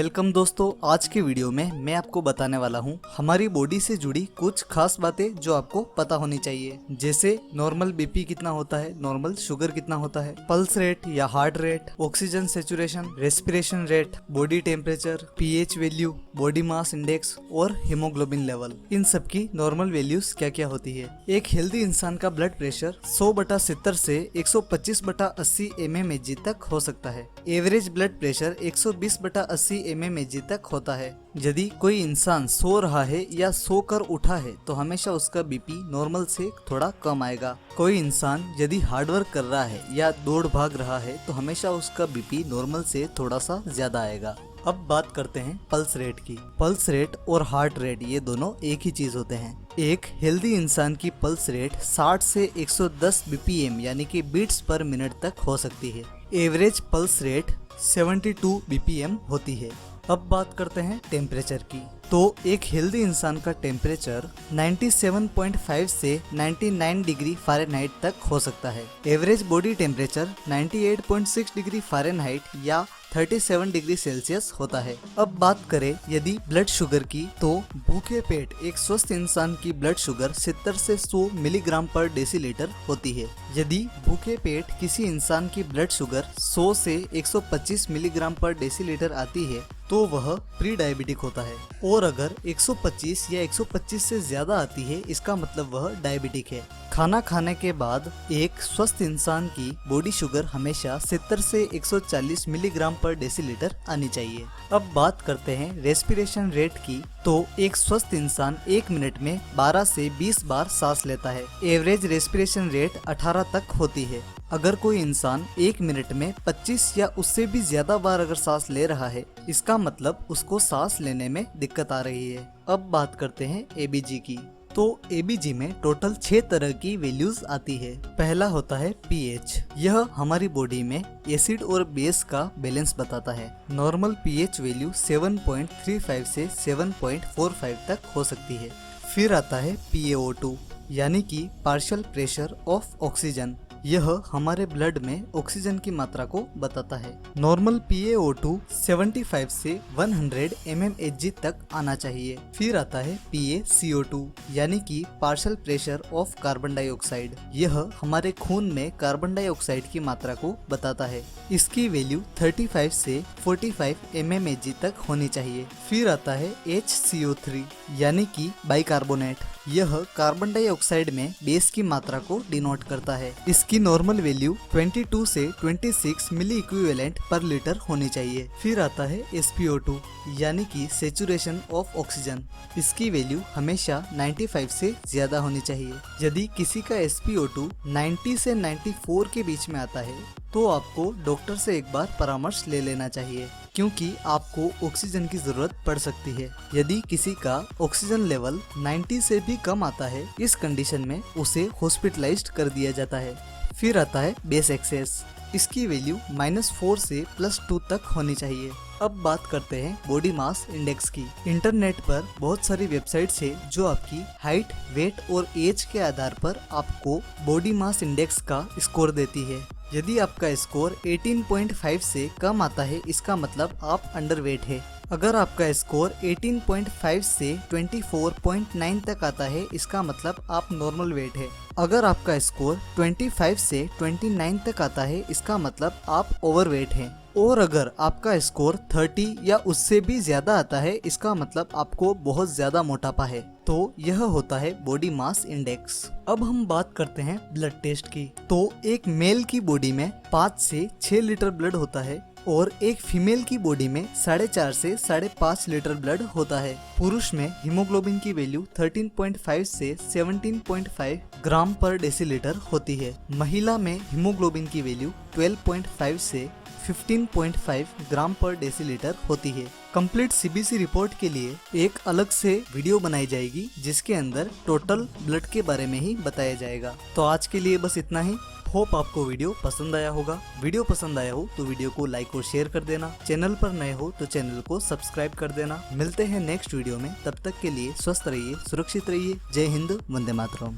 Welcome दोस्तों, आज के वीडियो में मैं आपको बताने वाला हूँ हमारी बॉडी से जुड़ी कुछ खास बातें जो आपको पता होनी चाहिए। जैसे नॉर्मल बीपी कितना होता है, नॉर्मल शुगर कितना होता है, पल्स रेट या heart rate, oxygen saturation, respiration rate, body temperature, pH value, body mass index और हीमोग्लोबिन लेवल। इन सब की नॉर्मल वैल्यूज क्या क्या होती है। एक हेल्दी इंसान का ब्लड प्रेशर 100/70 से 125/80 mmHg तक हो सकता है। एवरेज ब्लड प्रेशर 120/80 mmHg तक होता है। यदि कोई इंसान सो रहा है या सोकर उठा है तो हमेशा उसका बीपी नॉर्मल से थोड़ा कम आएगा। कोई इंसान यदि हार्डवर्क कर रहा है या दौड़ भाग रहा है तो हमेशा उसका बीपी नॉर्मल से थोड़ा सा ज्यादा आएगा। अब बात करते हैं पल्स रेट की। पल्स रेट और हार्ट रेट ये दोनों एक ही चीज होते हैं। एक हेल्दी इंसान की पल्स रेट 60 से 110 बीपीएम यानी कि बीट्स पर मिनट तक हो सकती है। एवरेज पल्स रेट 72 बीपीएम होती है। अब बात करते हैं टेम्परेचर की। तो एक हेल्दी इंसान का टेम्परेचर 97.5 से 99 डिग्री फ़ारेनहाइट तक हो सकता है। Average body temperature 98.6 degree Fahrenheit या 37 डिग्री सेल्सियस होता है। अब बात करें यदि ब्लड शुगर की, तो भूखे पेट एक स्वस्थ इंसान की ब्लड शुगर 70 से 100 मिलीग्राम पर डेसीलीटर होती है। यदि भूखे पेट किसी इंसान की ब्लड शुगर 100 से 125 मिलीग्राम पर डेसीलीटर आती है तो वह प्री डायबिटिक होता है। और अगर 125 या 125 से ज्यादा आती है इसका मतलब वह डायबिटिक है। खाना खाने के बाद एक स्वस्थ इंसान की बॉडी शुगर हमेशा 70 से 140 मिलीग्राम पर डेसीलीटर आनी चाहिए। अब बात करते हैं रेस्पिरेशन रेट की। तो एक स्वस्थ इंसान 1 मिनट में 12 से 20 बार सांस लेता है। एवरेज रेस्पिरेशन रेट 18 तक होती है। अगर कोई इंसान 1 मिनट में 25 या उससे भी ज्यादा बार अगर सांस ले रहा है इसका मतलब उसको सांस लेने में दिक्कत आ रही है। अब बात करते हैं एबीजी की। तो एबीजी में टोटल 6 तरह की वैल्यूज आती है। पहला होता है पीएच। यह हमारी बॉडी में एसिड और बेस का बैलेंस बताता है। नॉर्मल पीएच वैल्यू 7.35 से 7.45 तक हो सकती है। फिर आता है PaO2 यानी कि पार्शियल प्रेशर ऑफ ऑक्सीजन। यह हमारे ब्लड में ऑक्सीजन की मात्रा को बताता है। नॉर्मल PaO2 75 से 100 mmHg तक आना चाहिए। फिर आता है PaCO2 यानी कि partial pressure of carbon dioxide. यह हमारे खून में कार्बन डाइऑक्साइड की मात्रा को बताता है। इसकी वैल्यू 35 से 45 mmHg तक होनी चाहिए। फिर आता है HCO3 यानी कि बाइकार्बोनेट। यह कार्बन डाइऑक्साइड में बेस की मात्रा को डिनोट करता है। इसकी नॉर्मल वैल्यू 22 से 26 मिली इक्विवेलेंट पर लीटर होनी चाहिए। फिर आता है SpO2 यानी कि सेचुरेशन ऑफ ऑक्सीजन। इसकी वैल्यू हमेशा 95 से ज्यादा होनी चाहिए। यदि किसी का SpO2 90 से 94 के बीच में आता है तो आपको डॉक्टर से एक बार परामर्श ले लेना चाहिए, क्योंकि आपको ऑक्सीजन की जरूरत पड़ सकती है। यदि किसी का ऑक्सीजन लेवल 90 से भी कम आता है, इस कंडीशन में उसे हॉस्पिटलाइज्ड कर दिया जाता है। फिर आता है बेस एक्सेस। इसकी वैल्यू -4 से +2 तक होनी चाहिए। अब बात करते हैं बॉडी मास इंडेक्स की। इंटरनेट पर बहुत सारी वेबसाइट्स है जो आपकी हाइट, वेट और एज के आधार पर आपको बॉडी मास इंडेक्स का स्कोर देती है। यदि आपका स्कोर 18.5 से कम आता है इसका मतलब आप अंडरवेट है। अगर आपका स्कोर 18.5 से 24.9 तक आता है इसका मतलब आप नॉर्मल वेट है। अगर आपका स्कोर 25 से 29 तक आता है इसका मतलब आप ओवरवेट हैं। और अगर आपका स्कोर 30 या उससे भी ज्यादा आता है इसका मतलब आपको बहुत ज्यादा मोटापा है। तो यह होता है बॉडी मास इंडेक्स। अब हम बात करते हैं ब्लड टेस्ट की। तो एक मेल की बॉडी में 5 से 6 लीटर ब्लड होता है और एक फीमेल की बॉडी में 4.5 से 5.5 लीटर ब्लड होता है। पुरुष में हीमोग्लोबिन की वैल्यू 13.5 से 17.5 ग्राम पर डेसीलीटर होती है। महिला में हीमोग्लोबिन की वैल्यू 12.5 से 15.5 ग्राम पर डेसीलीटर होती है। कंप्लीट सीबीसी रिपोर्ट के लिए एक अलग से वीडियो बनाई जाएगी जिसके अंदर टोटल ब्लड के बारे में ही बताया जाएगा। तो आज के लिए बस इतना ही। होप आपको वीडियो पसंद आया होगा। वीडियो पसंद आया हो तो वीडियो को लाइक और शेयर कर देना। चैनल पर नए हो तो चैनल को सब्सक्राइब कर देना। मिलते हैं नेक्स्ट वीडियो में, तब तक के लिए स्वस्थ रहिए, सुरक्षित रहिए। जय हिंद, वंदे मातरम।